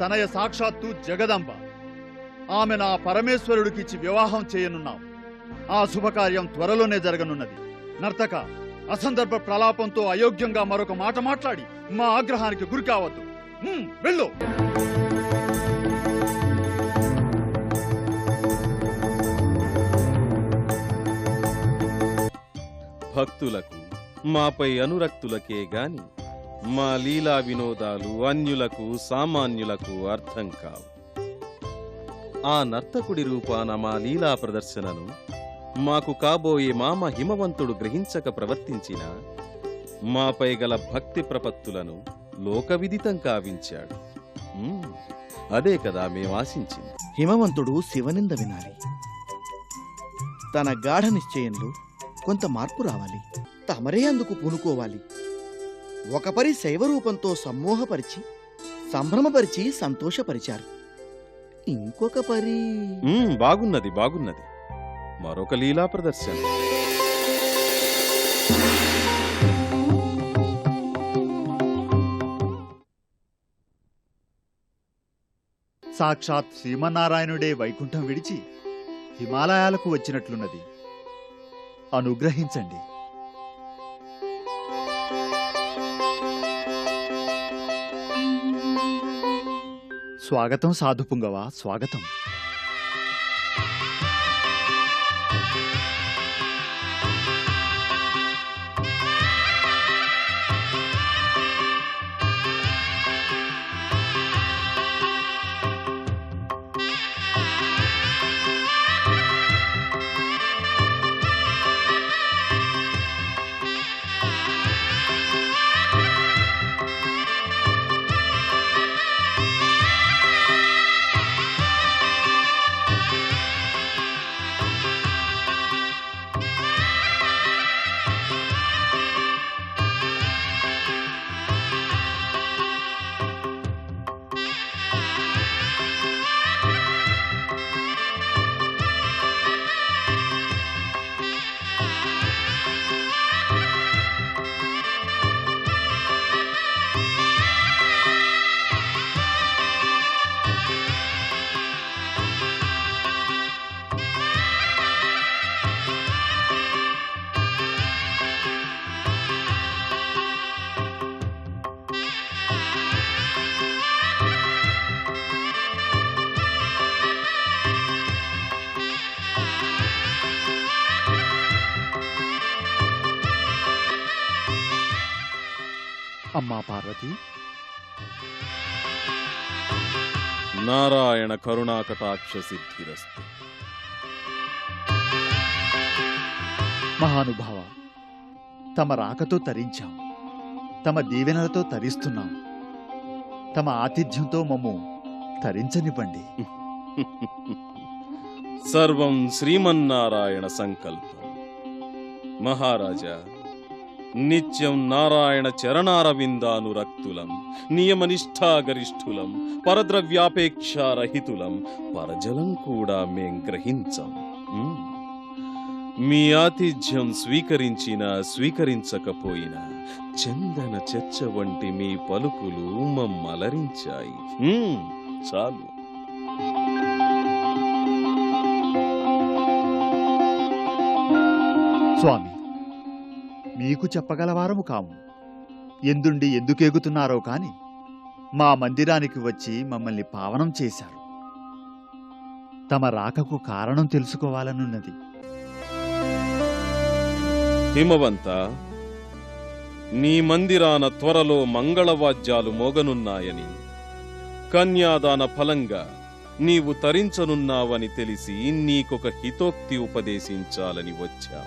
తనయ సాక్షాత్తు జగదంబ. ఆమె నా పరమేశ్వరుడికిచ్చి వివాహం చేయనున్నాం. ఆ శుభకార్యం త్వరలోనే జరగనున్నది. నర్తక, అసందర్భ ప్రలాపంతో అయోగ్యంగా మరొక మాట మాట్లాడి మా ఆగ్రహానికి గురి కావద్దు. వెళ్ళు. భక్తులకు, మాపై అనురక్తులకే గాని మా లీలా వినోదాలు అన్యులకు సామాన్యులకు అర్థం కావు. ఆ నర్తకుడి రూపాన మా లీలా ప్రదర్శనను మాకు కాబోయే మామ హిమవంతుడు గ్రహించక ప్రవర్తించిన మాపై గల భక్తి ప్రపత్తులను లోకవిదితం కావించాడు. అదే కదా మేం ఆశించింది. హిమవంతుడు శివనింద వినాలి. తన గాఢ నిశ్చయంలో కొంత మార్పు రావాలి. తమరే అందుకు పూనుకోవాలి. ఒక పరి శైవరూపంతో సమ్మోహపరిచి సంభ్రమపరిచి సంతోషపరిచారు. ఇంకొక పరి బాగున్నది బాగున్నది. మరొక లీలా ప్రదర్శన. సాక్షాత్ శ్రీమన్నారాయణుడే వైకుంఠం విడిచి హిమాలయాలకు వచ్చినట్లున్నది. అనుగ్రహించండి. స్వాగతం సాధుపుంగవ, స్వాగతం. అమ్మా పార్వతి, నారాయణ కరుణాకటాక్ష సిద్ధిరస్తు. మహానుభావ, తమ రాకతో తరించాం, తమ దీవెనలతో తరిస్తున్నాం. తమ ఆతిథ్యంతో మమ్ము తరించనివ్వండి. సర్వం శ్రీమన్నారాయణ సంకల్పం. మహారాజా, నిత్యం నారాయణ చరణారవిందానురక్తులం, నియమనిష్టాగరిష్ఠులం, పరద్రవ్యాపేక్షారహితులం, పరజలం కూడా మేం గ్రహించం. మీ ఆతిథ్యం స్వీకరించినా స్వీకరించకపోయినా చందన చర్చ వంటి మీ పలుకులు మమ్మలరించాయి. చాలు. స్వామి, మీకు చెప్పగలవారము కాము. ఎందుండి ఎందుకెగుతున్నారో కాని మా మందిరానికి వచ్చి మమ్మల్ని పావనం చేశారు. తమ రాకకు కారణం తెలుసుకోవాలనున్నది. హిమవంత, నీ మందిరాన త్వరలో మంగళవాద్యాలు మోగనున్నాయని, కన్యాదాన ఫలంగా నీవు తరించనున్నావని తెలిసి నీకొక హితోక్తి ఉపదేశించాలని వచ్చాం.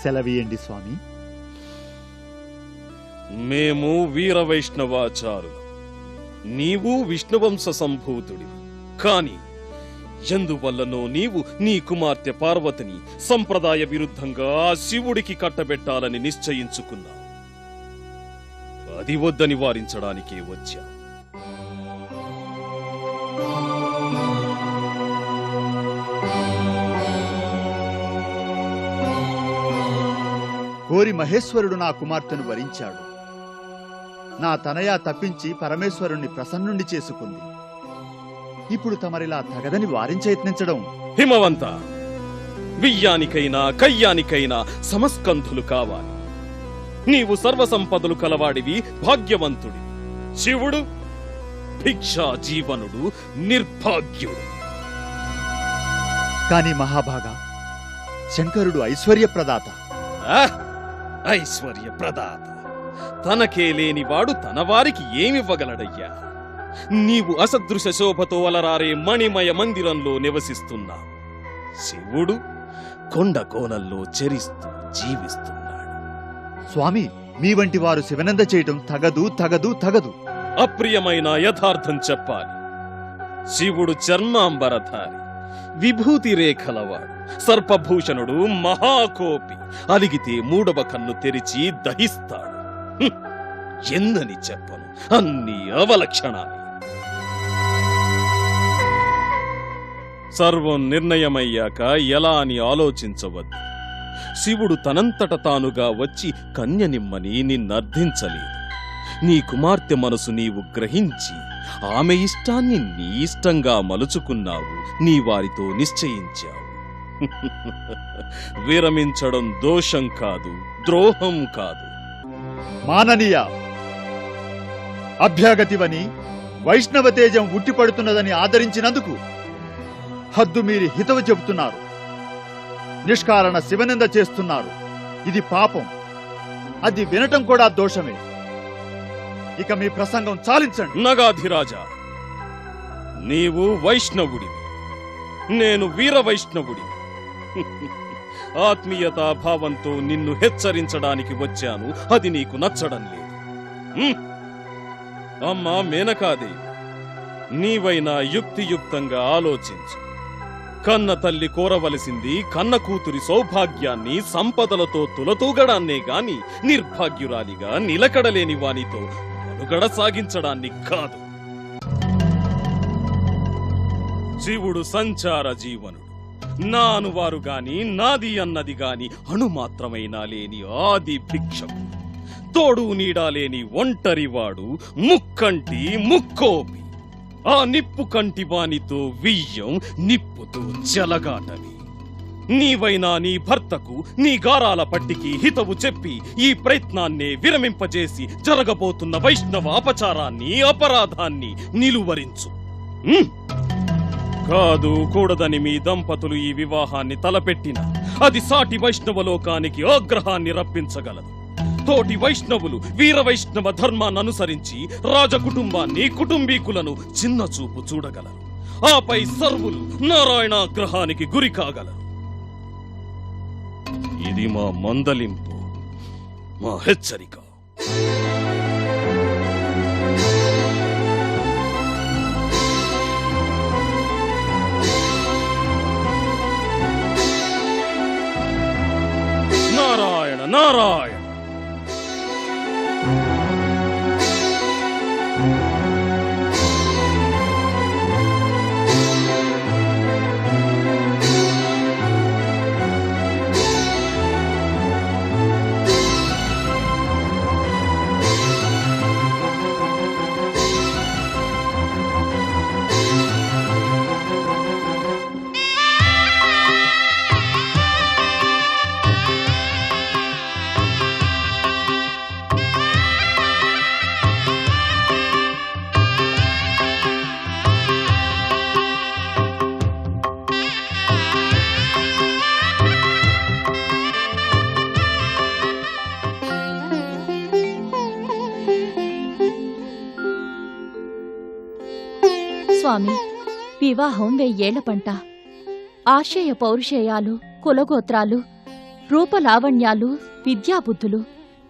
సెలవీయండి స్వామి. మేము వీరవైష్ణవాచారులు, నీవు విష్ణువంశ సంభూతుడి. కాని ఎందువల్లనో నీవు నీ కుమార్తె పార్వతిని సంప్రదాయ విరుద్ధంగా ఆ శివుడికి కట్టబెట్టాలని నిశ్చయించుకున్నావు. అది వద్దని వారించడానికే వచ్చా. కోరి మహేశ్వరుడు నా కుమార్తెను వరించాడు. నా తనయ తప్పించి పరమేశ్వరుణ్ణి ప్రసన్నుండి చేసుకుంది. ఇప్పుడు తమరిలా తగదని వారించయత్నించడం. హిమవంత, బియ్యానికైనా కయ్యానికైనా సమస్కంధులు కావాలి. నీవు సర్వసంపదలు కలవాడివి, భాగ్యవంతుడి. శివుడు భిక్షా జీవనుడు, నిర్భాగ్యుడు. కాని మహాభాగా, శంకరుడు ఐశ్వర్యప్రదాత. ఐశ్వర్య ప్రదాత తనకే లేనివాడు తన వారికి ఏమివ్వగలడయ్యా? నీవు అసదృశ శోభతో అలరారే మణిమయ మందిరంలో నివసిస్తున్నావు. శివుడు కొండ కోణంలో చెరిస్తూ జీవిస్తున్నాడు. స్వామి, మీ వంటి వారు శివనంద చేయటం తగదు తగదు తగదు. అప్రియమైన యథార్థం చెప్పాలి. శివుడు చర్మాంబరధారి, విభూతి రేఖలవాడు, సర్పభూషణుడు, మహాకోపి. అలిగితే మూడవ కన్ను తెరిచి దహిస్తాడు. ఎందని చెప్పను, అన్ని అవలక్షణాలు. సర్వం నిర్ణయమయ్యాక ఎలా అని ఆలోచించవద్దు. శివుడు తనంతట తానుగా వచ్చి కన్యనిమ్మని నిన్నర్థించలేదు. నీ కుమార్తె మనసు నీవు గ్రహించి ఆమె ఇష్టాన్ని నీ ఇష్టంగా మలుచుకున్నావు, నీ వారితో నిశ్చయించావు. విరమించడం దోషం కాదు, ద్రోహం కాదు. మాననీయ, అభ్యాగతివని వైష్ణవ తేజం ఉట్టిపడుతున్నదని ఆదరించినందుకు హద్దు మీరి హితవు చెబుతున్నారు. నిష్కారణ శివనింద చేస్తున్నారు. ఇది పాపం. అది వినటం కూడా దోషమే. ఇక మీ ప్రసంగం చాలించండి. నగాధిరాజా, నీవు వైష్ణవుడివి, నేను వీర వైష్ణవుడివి. ఆత్మీయతా భావంతో నిన్ను హెచ్చరించడానికి వచ్చాను. అది నీకు నచ్చడం లేదు. అమ్మా మేనకాదేవి, నీవైనా యుక్తియుక్తంగా ఆలోచించు. కన్న తల్లి కోరవలసింది కన్న కూతురి సౌభాగ్యాన్ని, సంపదలతో తులతూగడాన్నే గాని నిర్భాగ్యురాలిగా నిలకడలేని వానితో మనుగడ సాగించడాన్ని కాదు. శివుడు సంచార జీవనుడు. నా అనువారు గాని, నాది అన్నది గాని అణుమాత్రమైనా లేని ఆది భిక్షకు. తోడు నీడాలేని ఒంటరివాడు, ముక్కంటి ముక్కోపి. ఆ నిప్పు కంటి వానితో వియ్యం, నిప్పుతో చెలగాటవి. నీవైనా నీ భర్తకు, నీ గారాల పట్టికి హితవు చెప్పి ఈ ప్రయత్నాన్నే విరమింపజేసి జరగబోతున్న వైష్ణవ అపచారాన్ని, అపరాధాన్ని నిలువరించు. కాదు కూడదని మీ దంపతులు ఈ వివాహాన్ని తలపెట్టిన అది సాటి వైష్ణవలోకానికి ఆగ్రహాన్ని రప్పించగలదు. తోటి వైష్ణవులు వీర వైష్ణవ ధర్మాన్ని అనుసరించి రాజకుటుంబాన్ని, కుటుంబీకులను చిన్న చూపు చూడగలరు. ఆపై సర్వులు నారాయణాగ్రహానికి గురి కాగలరు. ఇది మా మందలింపు, మా హెచ్చరిక. నారాయణ నారాయణ. స్వామి, వివాహం 1000 ఏళ్ల పంట. ఆశయ పౌరుషేయాలు, కులగోత్రాలు, రూపలావణ్యాలు, విద్యాబుద్ధులు,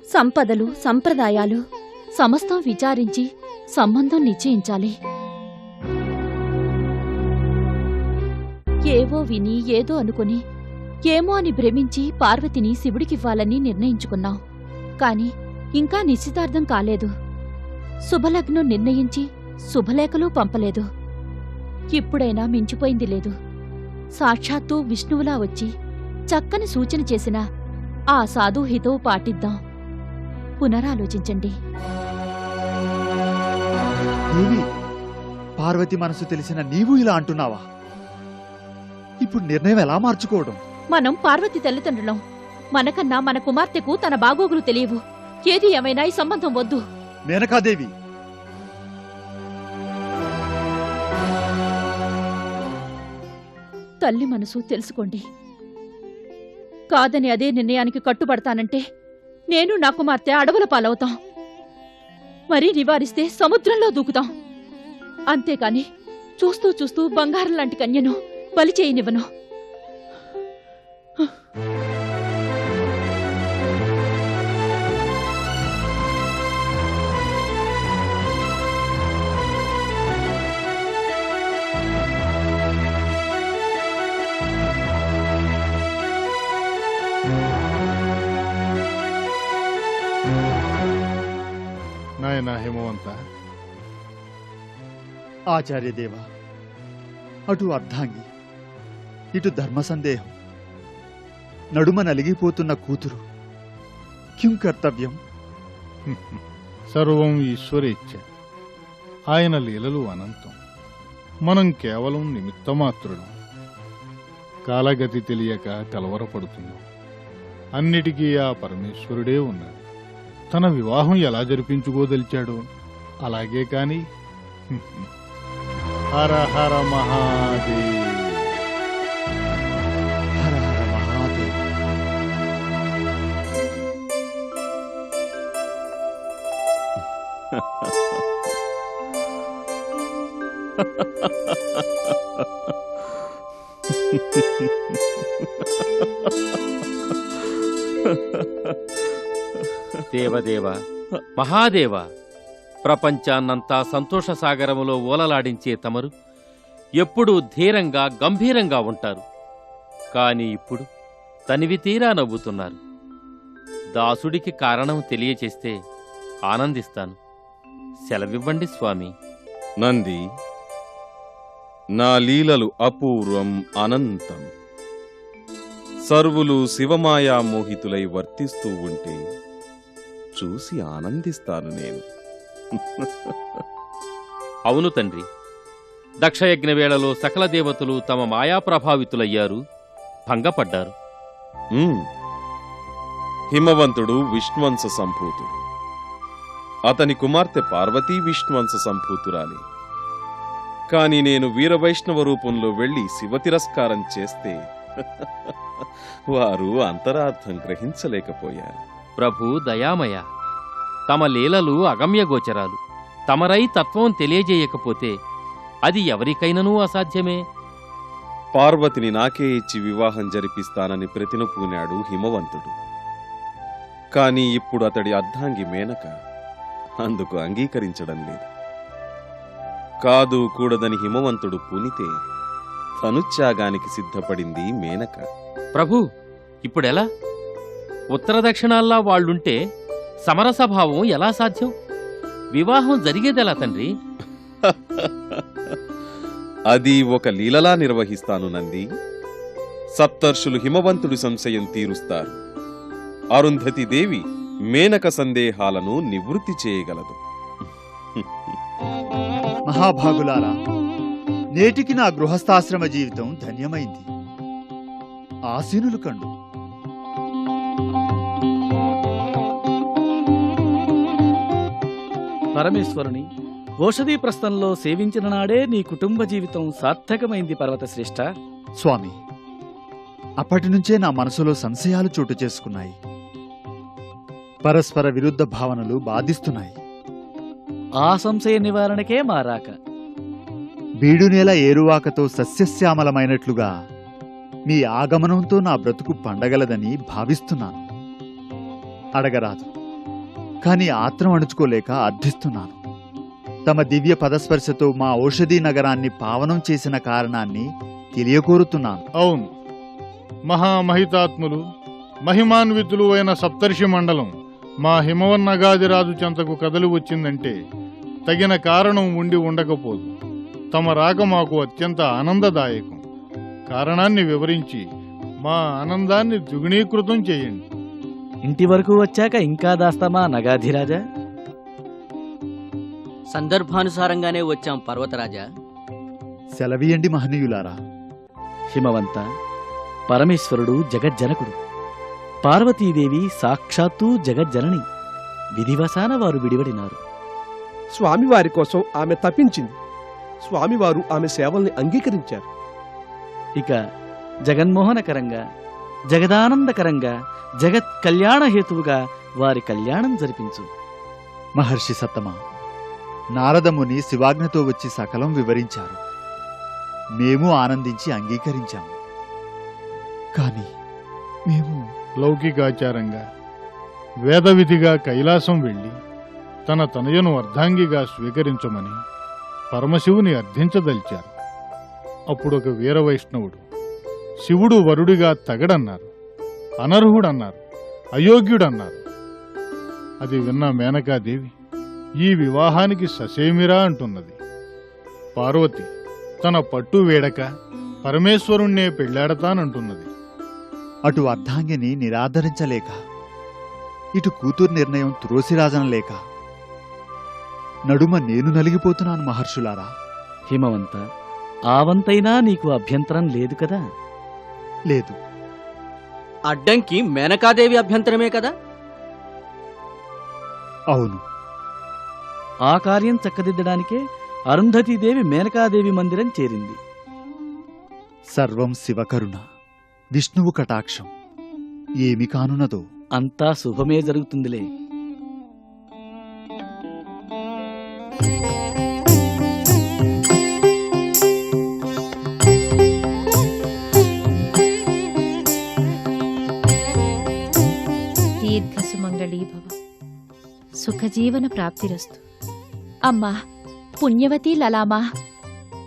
సంపదలు, సంప్రదాయాలు సమస్తం విచారించి సంబంధం నిశ్చయించాలి. ఏవో విని ఏదో అనుకుని ఏమో అని భ్రమించి పార్వతిని శివుడికివ్వాలని నిర్ణయించుకున్నాం. కాని ఇంకా నిశ్చితార్థం కాలేదు. శుభలగ్నం నిర్ణయించి శుభలేఖలు పంపలేదు. ఇప్పుడైనా మించిపోయింది లేదు. సాక్షాత్తు విష్ణువులా వచ్చి చక్కని సూచన చేసిన ఆ సాధు హితవు పాటిద్దాం. పునరాలోచించండి. దేవి, పార్వతి మనసు తెలిసిన నీవు ఇలా అంటున్నావా? ఇప్పుడు నిర్ణయం ఎలా మార్చుకోవడం? మనం పార్వతి తల్లిదండ్రులం. మనకన్నా మన కుమార్తెకు తన బాగోగులు తెలియవు. ఏది ఏమైనా ఈ సంబంధం వద్దు. మేనకాదేవి, తల్లి మనసు తెలుసుకోండి. కాదని అదే నిర్ణయానికి కట్టుబడతానంటే నేను నా కుమార్తె అడవుల పాలవుతాం. మరీ నివారిస్తే సముద్రంలో దూకుతాం. అంతేకాని చూస్తూ చూస్తూ బంగారం లాంటి కన్యను బలి చేయనివ్వను. నాయనా హిమవంత, ఆచార్యదేవ, అటు అర్ధాంగి, ఇటు ధర్మ సందేహం, నడుమ నలిగిపోతున్న కూతురు. కిం కర్తవ్యం? సర్వం ఈశ్వరేచ్ఛ. ఆయన లీలలు అనంతం. మనం కేవలం నిమిత్తమాత్రులం. కాలగతి తెలియక కలవరపడుతున్నాం. అన్నిటికీ ఆ పరమేశ్వరుడే ఉన్నాడు. తన వివాహం ఎలా జరిపించుకోదలిచాడో అలాగే కాని. హర హర మహాదేవ్. హర హర మహాదేవ్. దేవదేవ, మహాదేవ, ప్రపంచాన్నంతా సంతోష సాగరములో ఓలలాడించే తమరు ఎప్పుడూ ధీరంగా గంభీరంగా ఉంటారు. కాని ఇప్పుడు తనివి తీరా నవ్వుతున్నారు. దాసుడికి కారణం తెలియచేస్తే ఆనందిస్తాను. సెలవివ్వండి స్వామి. నంది, నా లీలలు అపూర్వం, అనంతం. సర్వులు శివమాయా మోహితులై వర్తిస్తూ ఉంటే చూసి ఆనందిస్తాను నేను. అవును తండ్రి, దక్షయజ్ఞ వేళలో సకల దేవతలు తమ మాయా ప్రభావితులయ్యారు, భంగపడ్డారు. హిమవంతుడు విష్ణువంశ సంభూతుడు. అతని కుమార్తె పార్వతీ విష్ణువంశ సంభూతురాలి. కాని నేను వీరవైష్ణవ రూపంలో వెళ్లి శివ తిరస్కారం చేస్తే వారు అంతరార్థం గ్రహించలేకపోయారు. ప్రభు దయామయ, తమ లీలలు అగమ్యగోచరాలు. తమరై తత్వం తెలియజేయకపోతే అది ఎవరికైననూ అసాధ్యమే. పార్వతిని నాకే ఇచ్చి వివాహం జరిపిస్తానని ప్రతినపూనాడు హిమవంతుడు. కాని ఇప్పుడు అతడి అర్ధాంగి మేనక అందుకు అంగీకరించడం లేదు. కాదు కూడదని హిమవంతుడు పూనితే తనుత్యాగానికి సిద్ధపడింది మేనక. ప్రభు, ఇప్పుడెలా? ఉత్తర దక్షిణాల్లా వాళ్ళుంటే సమరసభావం ఎలా సాధ్యం? వివాహం జరిగేదెలా తండ్రి? అది ఒక లీలలా నిర్వహిస్తాను నంది. సప్తర్షులు హిమవంతుడి సంశయం తీరుస్తారు. అరుంధతి దేవి మేనక సందేహాలను నివృత్తి చేయగలదు. మహాభాగులారా, నేటికి నా గృహస్థాశ్రమ జీవితం ధన్యమైంది. ఆసీనులు కండు. పరమేశ్వరుని ఓషధీ ప్రస్థంలో సేవించిన నాడే నీ కుటుంబ జీవితం సార్థకమైంది పర్వతశ్రేష్ఠ. స్వామి, అప్పటి నుంచే నా మనసులో సంశయాలు చోటు చేసుకున్నాయి. పరస్పర విరుద్ధ భావనలు బాధిస్తున్నాయి. ఆ సంశయ నివారణకే మారాక బీడునేల ఏరువాకతో సస్యశ్యామలమైనట్లుగా మీ ఆగమనంతో నా బ్రతుకు పండగలదని భావిస్తున్నాను. అడగరాదు, కాని ఆత్రం అణుచుకోలేక అర్థిస్తున్నాను. తమ దివ్య పదస్పర్శతో మా ఔషధీ నగరాన్ని పావనం చేసిన కారణాన్ని తెలియకోరుతున్నాను. అవును, మహామహితాత్ములు మహిమాన్వితులు అయిన సప్తర్షి మండలం మా హిమవన్నగాదిరాజు చెంతకు కదలి వచ్చిందంటే తగిన కారణం ఉండి ఉండకపోదు. తమ రాక మాకు అత్యంత ఆనందదాయకం. కారణాన్ని వివరించి మా ఆనందాన్ని ద్విగుణీకృతం చేయండి. ఇంటి వరకు వచ్చాక ఇంకా దాస్తామా నగాధిరాజా? సందర్భానుసారంగానే వచ్చాం పర్వతరాజా. సెలవీయండి మహనీయులారా. హిమవంత, పరమేశ్వరుడు జగజ్జనకుడు, పార్వతీదేవి సాక్షాత్తు జగజ్జనని. విధివశాన వారు విడివడినారు. స్వామివారి కోసం ఆమె తప్పించింది. స్వామివారు ఆమె సేవల్ని అంగీకరించారు. ఇక జగన్మోహనకరంగా, జగదానందకరంగా, జగత్ కళ్యాణ హేతువుగా వారి కళ్యాణం జరిపించు. మహర్షి సత్తమ, నారదముని శివాజ్ఞతో వచ్చి సకలం వివరించారు. మేము ఆనందించి అంగీకరించాము. కాని మేము లౌకికాచారంగా వేదవిధిగా కైలాసం వెళ్ళి తన తనయను అర్ధాంగిగా స్వీకరించమని పరమశివుని అర్థించదలిచారు. అప్పుడొక వీరవైష్ణవుడు శివుడు వరుడిగా తగడన్నారు, అనర్హుడన్నారు, అయోగ్యుడన్నారు. అది విన్న మేనకాదేవి ఈ వివాహానికి ససేమిరా అంటున్నది. పార్వతి తన పట్టు వేడక పరమేశ్వరుణ్ణే పెళ్లాడతానంటున్నది. అటు అర్ధాంగిని నిరాదరించలేక, ఇటు కూతురు నిర్ణయం త్రోసిరాజనలేక నడుమ నేను నలిగిపోతున్నాను మహర్షులారా. హిమవంత, ఆవంతైనా నీకు అభ్యంతరం లేదు కదా? లేదు. అడ్డంకి మేనకాదేవి అభ్యంతరమే కదా? అవును. ఆ కార్యం చక్కదిద్దడానికే అరుంధతీదేవి మేనకాదేవి మందిరం చేరింది. సర్వం శివకరుణ, విష్ణువు కటాక్షం. ఏమి కానున్నదో. అంతా శుభమే జరుగుతుందిలే. దీర్ఘసుమంగళీభవ, సుఖజీవన ప్రాప్తిరస్తు. అమ్మా పుణ్యవతి లలామా,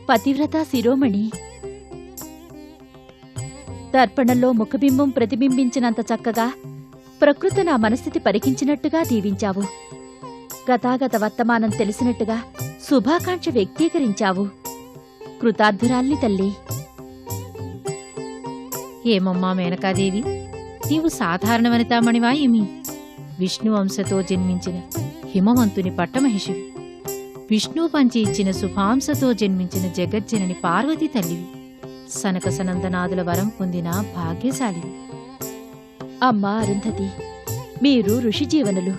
పతివ్రత శిరోమణి, దర్పణంలో ముఖబింబం ప్రతిబింబించినంత చక్కగా ప్రకృతి నా మనస్థితి పరికించినట్టుగా దీవించావు. గతాగత వర్తమానం తెలిసినట్టుగా శుభాకాంక్ష వ్యక్తీకరించావు. కృతార్థురాల్ని తల్లి. ఏమమ్మా మేనకాదేవి, నీవు సాధారణ వనితామణివా ఏమి? విష్ణు అంశతో జన్మించిన హిమవంతుని పట్టమహిషివి. విష్ణు పంచి ఇచ్చిన శుభాంశతో జన్మించిన జగజ్జనని పార్వతీ తల్లివి. సనక సనందనాదుల వరం పొందిన భాగ్యశాలివి. అమ్మా అరుంధతి, మీరు ఋషిజీవనులు,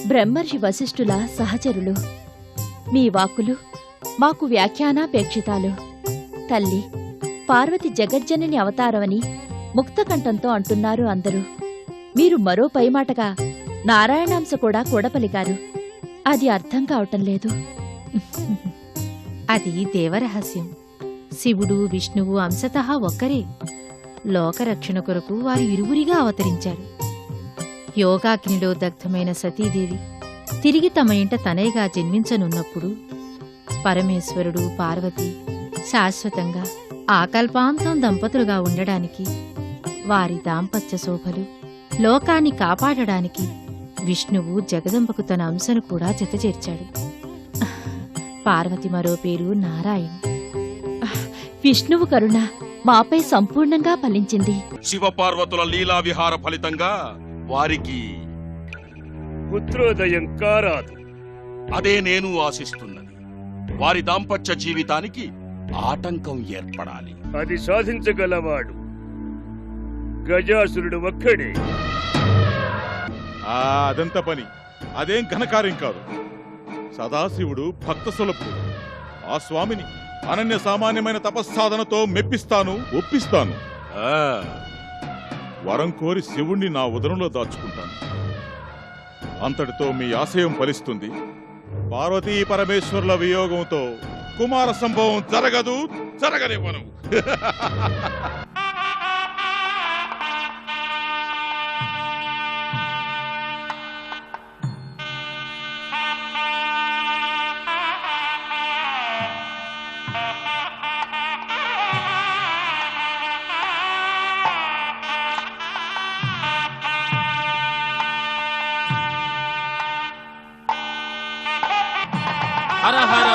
బ్రహ్మర్షి వశిష్ఠుల సహచరులు. మీ వాక్కులు మాకు వ్యాఖ్యానాపేక్షితాలు. తల్లి, పార్వతి జగజ్జనని అవతారమని ముక్తకంఠంతో అంటున్నారు అందరూ. మీరు మరో పైమాటగా నారాయణాంశ కూడా కూడపలికారు. అది అర్థం కావటం లేదు. అది దేవరహస్యం. శివుడు విష్ణువు అంశతః ఒక్కరే. లోకరక్షణ కొరకు వారు ఇరువురిగా అవతరించారు. యోగాగ్నిలో దగ్ధమైన సతీదేవి తిరిగి తమ ఇంట తనయగా జన్మించనున్నప్పుడు పరమేశ్వరుడు పార్వతి శాశ్వతంగా ఆకల్పాంతం దంపతులుగా ఉండడానికి, వారి దాంపత్య శోభలు లోకాన్ని కాపాడడానికి విష్ణువు జగదంబకు తన అంశను కూడా జతచేర్చాడు. పార్వతి మరో పేరు నారాయణి. విష్ణువు కరుణ మాపై సంపూర్ణంగా ఫలించింది. శివపార్వతుల లీలా విహార ఫలితంగా వారికి పుత్రోదయం కారాదు. అదే నేను ఆశిస్తున్నది. వారి దాంపత్య జీవితానికి ఆటంకం ఏర్పడాలి. అది సాధించగలవాడు గజాసురుడు ఒక్కడే. అదంత పని అదేం ఘనకార్యం కాదు. సదాశివుడు భక్త సులభుడు. ఆ స్వామిని అనన్య సామాన్యమైన తపస్సాధనతో మెప్పిస్తాను, ఒప్పిస్తాను. వరం కోరి శివుణ్ణి నా ఉదరంలో దాచుకుంటాను. అంతటితో మీ ఆశయం ఫలిస్తుంది. పార్వతీ పరమేశ్వరుల వియోగంతో కుమార సంభవం జరగదు, జరగనివ్వను. హర హర